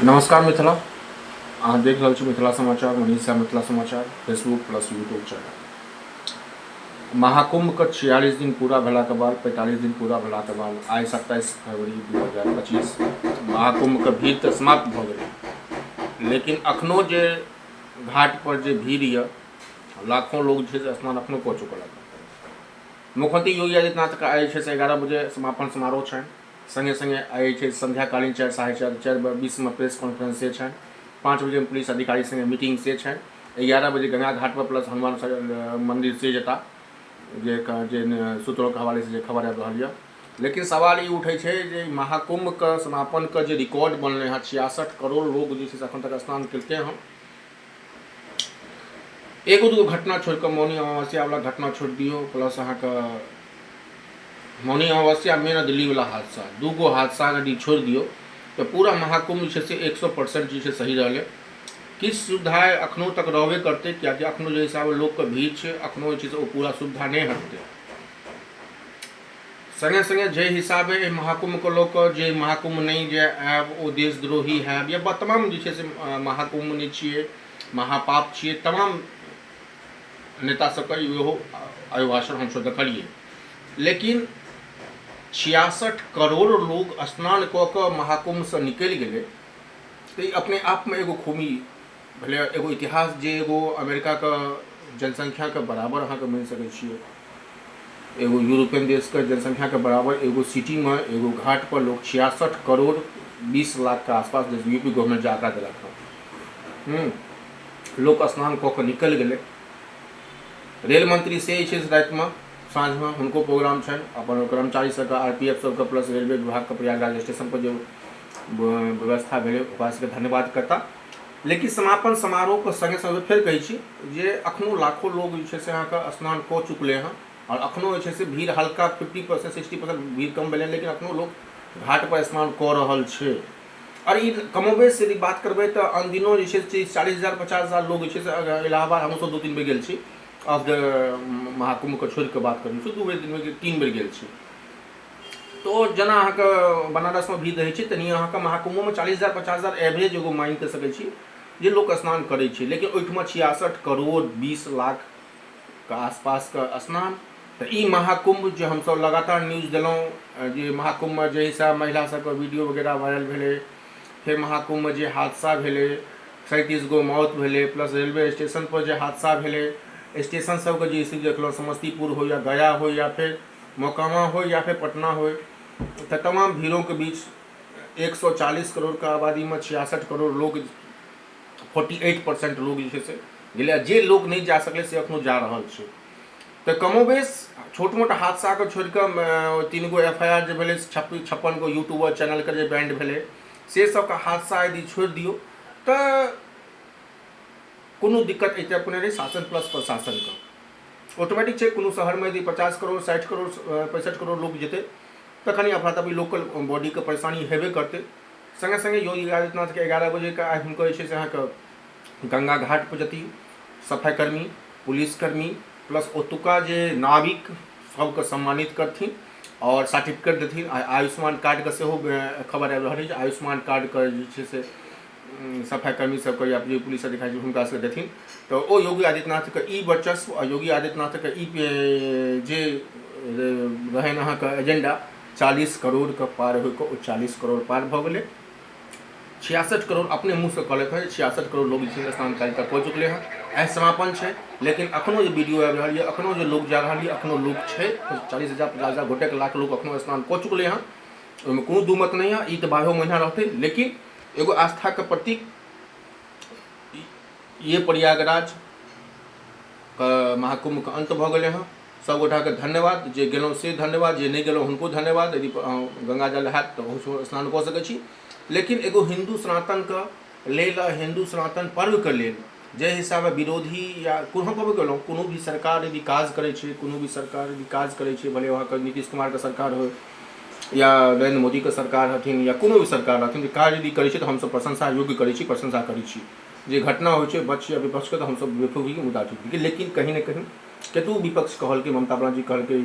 नमस्कार मिथिला। अहाँ देख रहल छी मिथिला समाचार, मनीष झा मिथिला समाचार Facebook plus YouTube channel. Mahakumbh के 46 दिन पूरा भेलाके बाद 45 दिन पूरा भेलाके बाद आइ 27 फरवरी 2025 महाकुंभ के भीड़ तऽ समाप्त भऽ गेलै, लेकिन अखनो जे घाट पर जे भीड़ यऽ, लाखों लोग जे छै से स्नान अखनो कऽ चुकल है। मुख्यमंत्री योगी आदित्यनाथ के आइ 11 बजे समापन समारोह छनि। संगे संगे आई संध्याकालीन 4 साढ़े 4:20 में प्रेस कॉन्फ्रेंस से छनि। 5 बजे में पुलिस अधिकारी संगे मीटिंग से छनि। 11 बजे गंगा घाट पर प्लस हनुमान मंदिर से जेता जे सूत्रों के हवाले से खबर आबि रहल यऽ। लेकिन सवाल ये उठे छै जे महाकुंभ के समापन के जे रिकॉर्ड बनले हैं 66 करोड़ लोग जे अखन तक स्नान केलकै हँ। एगो दूगो घटना छोड़ के मौनी अमावस्या वाला घटना छोड़ दियो, प्लस अहाँ के मौनी अमावस्या में दिल्ली वाला हादसा, दूगो हादसा यदि छोड़ दियो तो पूरा महाकुंभ से 100% जी सही रहा। किछु सुविधाएँ अखनों तक रहबे करते, क्या अखनों जो हिसाब लोग के भीड़ है अखनों पूरा सुविधा नहीं हटते। संगे संगे जे हिसाबे महाकुंभ के लोग जे महाकुंभ नहीं जे आब ओ देशद्रोही है या तमाम जे से महाकुंभ नहीं छिए, महापाप छिए, तमाम नेता सबके इहो अभिभाषण हमसब देखलिए। लेकिन 66 करोड़ लोग स्नान कऽ महाकुंभ से निकलि गए तो ये अपने आप में एगो खूबी भले, एगो इतिहास जे एगो अमेरिका का जनसंख्या के बराबर अहाँ के मिल सकै छियै, एगो यूरोपियन देश के जनसंख्या के बराबर एगो सिटी में एगो घाट पर लोग 66 करोड़ 20 लाख के आसपास यूपी गवर्नमेंट जे आंकड़ा देलक हँ, लोग स्नान कऽ निकलि गए। रेल मंत्री से रात में साँझ में हुनको प्रोग्राम छनि, अपन कर्मचारी सबके आरपीएफ सबके प्लस रेलवे विभाग के प्रयागराज स्टेशन पर जो व्यवस्था भेलै ओकरा सबके धन्यवाद करता। लेकिन समापन समारोह के संगे संगे फेर कहै छी जे अखनो लाखों लोग जे से अहाँके स्नान कऽ चुकले हैं और अखनो जे से भीड़ हल्का 50% 60% भीड़ कम भेलै, लेकिन अखनो लोग घाट पर स्नान कऽ रहल छै। और ये कमोबेश यदि बात करबै तो अन दिनों जे 40,000 50,000 लोग जे से इलाहाबाद हमहूँ सब 2-3 बेर गेल छी। ऑफ द महाकुंभ के छोड़ के बात करूँ 2 बेर 3 बेर गेल छी। तो जना अहाँके बनारस में भीड़ रहे छै तनी अहाँके महाकुंभ में 40,000 50,000 एवरेज एगो मान कर सकै छी जे लोग स्नान करे छै। लेकिन ओहिठमा 66 करोड़ 20 लाख के आसपास का स्नान। तो ई महाकुंभ जो हम सब लगातार न्यूज दिलों जे महाकुंभ में जे हिसाब महिला सबके वीडियो वगैरह वायरल भेले, फिर महाकुंभ में जे हादसा भेले 37 गो मौत भेले, प्लस रेलवे स्टेशन पर जे हादसा भेले, स्टेशन सबके जे स्थिति देखल, समस्तीपुर हो या गया हो या फिर मोकामा हो या फिर पटना हो, तो तमाम भीड़ों के बीच 140 करोड़ का आबादी में 66 करोड़ लोग 48% लोग से गेले। जे लोग नहीं जा सकले से अखनो जा रहा है। तो कमोबेश छोट मोट हादसा के छोड़ के 3 गो FIR जो भेले, 56 गो यूट्यूबर चैनल के जो बैंड भेले से सब का हादसा यदि छोड़ दियो तो कोनो दिक्कत एते अपने रही। शासन प्लस प्रशासन का ऑटोमेटिक है, कोनो शहर में यदि 50 करोड़ 60 करोड़ 65 करोड़ लोग जेते तो कहीं अफरा तफरी लोकल बॉडी के परेशानी हेबे करते। संगे संगे योगी आदित्यनाथ के 11 बजे का आज हुनको जे अहाँ के गंगा घाट पर जती सफाईकर्मी पुलिसकर्मी प्लस ओतुका जे नाविक सबके सम्मानित करथिन और सर्टिफिकेट देथिन। आयुष्मान कार्ड के सेहो खबर आबि रहल है, आयुष्मान कार्ड के जे से सफाईकर्मी सबके या पुलिस अधिकारी हुनका से देथिन। तो ओ योगी आदित्यनाथ के ई वर्चस्व और योगी आदित्यनाथ के ई जे रहन अहाँ के एजेंडा 40 करोड़ के पार हो के 40 करोड़ पार भ गए। 66 करोड़ अपने मुँह से कहलक है, 66 करोड़ लोग स्नान कारिता कऽ चुकले हैं। आइ समापन है, लेकिन अखनो जो वीडियो आबि रहल है, अखनो जो लोग जा रहा है, अखनो लोग है 40,000 50,000 गोटेक लाख लोग अखनो स्नान कऽ चुकले हैं। ओहिमे कोनो दू मत नहीं है, ई तो 12 महीना रहते। लेकिन एगो आस्था के प्रतीक ये प्रयागराज महाकुंभ के अंत भ गए हैं। सब गोटा के धन्यवाद, जे गेलों से धन्यवाद, जे नहीं गेलों हुनको धन्यवाद। यदि गंगा जल है तो स्नान कऽ सकै छी। लेकिन एगो हिंदू सनातन के लेल, हिंदू सनातन पर्व के लेल जे हिसाब विरोधी या कोनो कहबे केलहुँ कोनो भी सरकार यदि काज करे छै, कोनो भी सरकार यदि काज करे छै, भले वहाँ के नीतीश कुमार के सरकार हो या नरेंद्र मोदी के सरकार हथिन या कोनो भी सरकार हथिन, जे काज यदि करे छै तो हमसब प्रशंसा योग्य करे छी, प्रशंसा करे छी। जे घटना हो छै बच या विपक्ष के तो हमसब बेफुकी मुद्दा ठीक। लेकिन कहीं न कहीं कतु विपक्ष कहलकै, ममता बनर्जी कहलकै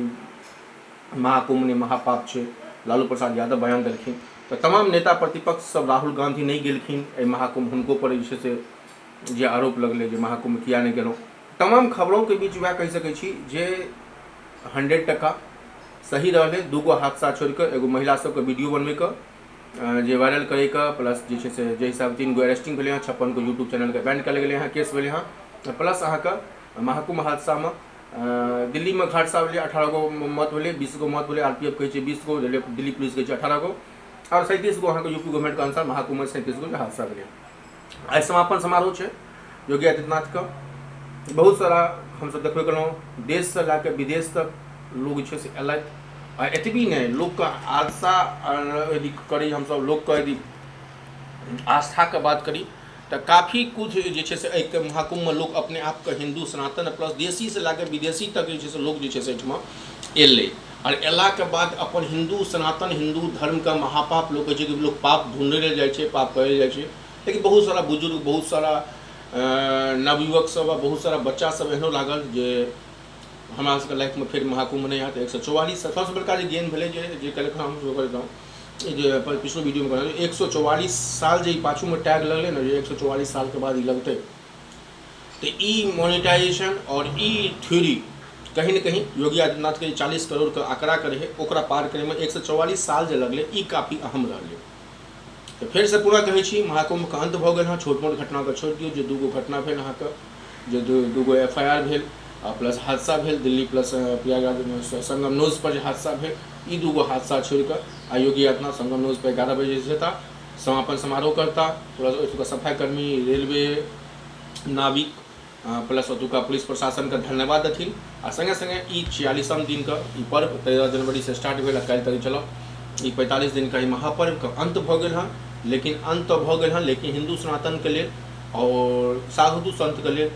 महाकुंभ ने महापाप छै, लालू प्रसाद यादव बयान देलखिन। तो तमाम नेता प्रतिपक्ष सब राहुल गांधी नहीं गेलखिन एहि महाकुंभ, हुनको पर जे छै से जे आरोप लगलै जे महाकुंभ किया नहीं गेलहुँ। तमाम खबरों के बीच वह कह सकै छी जे 100% सही रहलै। दूगो हादसा छोड़ कर एगो महिला सबके वीडियो बनबे के जे वायरल करे के, प्लस जे छै से जे हिसाब 3 गो अरेस्टिंग भेलै हँ, 56 गो यूट्यूब चैनल के बैन कल गेलै हँ, केस भेलै हँ। प्लस अहाँके महाकुंभ हादसा में दिल्ली में हादसा भेलै, 18 गो मौत भेलै, 20 गो मौत भेलै, RPF कहै छै 20 गो, दिल्ली पुलिस कहै छै 18 गो, और 37 गो अहाँके यूपी गवर्नमेंट के अनुसार महाकुंभ में 37 गो हादसा भेलै। आई समापन समारोह छै योगी आदित्यनाथ के। बहुत सारा हमसब देखबे केलहुँ देश से लैके विदेश तक लोग छै से एलथि, आ एतबी नहीं लोग के आशा यदि करी हमसब लोग के यदि आस्था के बात करी तो काफ़ी कुछ जे छै से एक महाकुंभ में लोग अपने आप के हिंदू सनातन प्लस देशी से लैके विदेशी तक जे छै से लोग जे छै से एहिठमा एलै, और एला के बाद अपन हिंदू सनातन हिंदू धर्म का महापाप लोग कहै छै कि लोग पाप ढूंढे ले जाइ छै, पाप करे जाइ छै। लेकिन बहुत सारा बुजुर्ग, बहुत सारा नवयुवक सब, बहुत सारा बच्चा सब एहनो लागल जे हमरा सबके लाइफ में फिर महाकुंभ नहीं आते। 144 सबसे बड़का जे गेन भेलै जे कल हम करता जे पिछलो वीडियो में कहलहुँ 144 साल जे पाछू में टैग लगले ना, जे 144 साल के बाद ही लगते, तो ई मोनेटाइजेशन और ई थ्योरी कहीं न कहीं योगी आदित्यनाथ के 40 करोड़ का आंकड़ा के रहे ओकरा पार करे में 144 साल जे लगले, ई काफ़ी अहम रहलै। तो फिर से पूरा कहै छी महाकुंभ के अंत भऽ गेल हँ। छोट मोट घटना के छोड़ दियौ, जे दूगो घटना भेल अहाँके, जे दूगो FIR भेल प्लस हादसा भेल दिल्ली प्लस प्रयागराज संगमनोज पर जे हादसा भेल, ई दूगो हादसा छोड़ कर आ योगी आदित्यनाथ संगमनोज पर 11 बजे जेता, समापन समारोह करता, प्लस ओतुका सफाई कर्मी, रेलवे, नाविक प्लस ओतुका पुलिस प्रशासन का धन्यवाद देथिन। आ संगे संगे ई 46वां दिन का ई पर्व 13 जनवरी से स्टार्ट भेल, काल्हि तक चलल। ई 45 दिन का ई महापर्व का अंत भऽ गेल हँ। लेकिन अंत भऽ गेल हँ, लेकिन हिंदू सनातन के लिए और साधु संत के लिए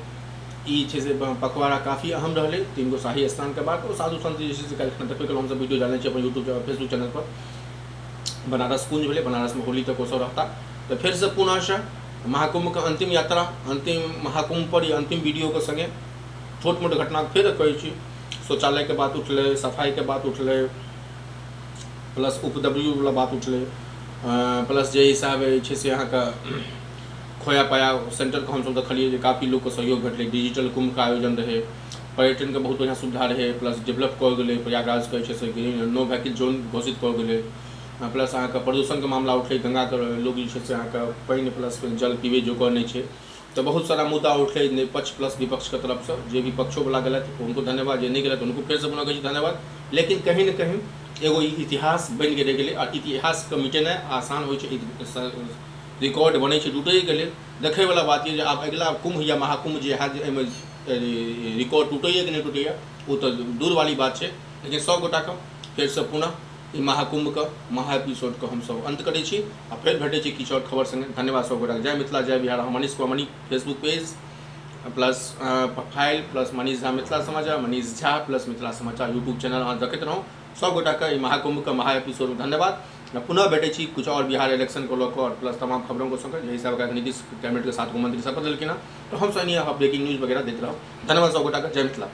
ई छै से पखवाड़ा काफ़ी अहम रहलै। 3 गो शाही स्नान के बाद और साधु संत जे छै से काल्हि देखबे केलहुँ हमसब वीडियो डालने छियै अपन यूट्यूब फेसबुक चैनल पर। बनारस कुंज भेलै, बनारस में होली तक ओसब रहता। तो फिर से पुनः महाकुंभ के अंतिम यात्रा, अंतिम महाकुंभ पर अंतिम वीडियो के संगे छोट मोट घटना फिर कहै छी, शौचालय के बात उठलै, सफाई के बात उठलै, प्लस उपद्रवी वाला बात उठलै, प्लस जे हिसाब छै से अहाँके खोया पाया सेंटर को हमसब देखलिए जे काफ़ी लोग के सहयोग भेटलै। डिजिटल कुंभ के आयोजन रहे, पर्यटन के बहुत बढ़िया सुविधा रहे, प्लस डेवलप कऽ गेलै प्रयागराज के छै से नो व्हीकल जोन घोषित कऽ गेलै। प्लस अहाँके प्रदूषण के मामला उठलै, गंगा के लोग जे छै से अहाँके पानि प्लस जल पीबै जोगर नहीं छै। तो बहुत सारा मुद्दा उठलै पक्ष प्लस विपक्ष के तरफ से, जे विपक्षों वाला गलत उनको धन्यवाद, जे नहीं गलत उनको फिर से पुनः कहै छी धन्यवाद। लेकिन कहीं न कहीं एगो इतिहास बन के रह गेलै, और इतिहास के मिटेनाइ आसान होइ छै, रिकॉर्ड बनै छै टूटै के लेल। देखै वाला बात ये आब अगला कुंभ या महाकुंभ जे हैत एहिमे रिकॉर्ड टूटैया कि नहीं टूटैया वो तो दूर वाली बात है। लेकिन 100 गोटा के फिर से पुनः ई महाकुंभ के महा एपिसोड के हमसब अंत करै छी, आ फिर भेटै छी किछु और खबर संगे। धन्यवाद 100 गोटा। जय मिथिला जय बिहार। हम Manish Kumar money Facebook page plus profile plus Manish Jha Mithila समाचार, मनीष झा प्लस मिथिला समाचार यूट्यूब चैनल अहाँ देखैत रहूँ। 100 गोटा के ई महाकुंभ के महा एपिसोड में धन्यवाद। पुनः भेटै छी कुछ और बिहार इलेक्शन को लेकर और प्लस तमाम खबरों को सुनकर, यही सब नीतीश कैबिनेट के 7 गो मंत्री शपथ लेकिन, तो हम सही ब्रेकिंग न्यूज़ वगैरह देते रहो। धन्यवाद 100 गोटा का। जय मिथिला।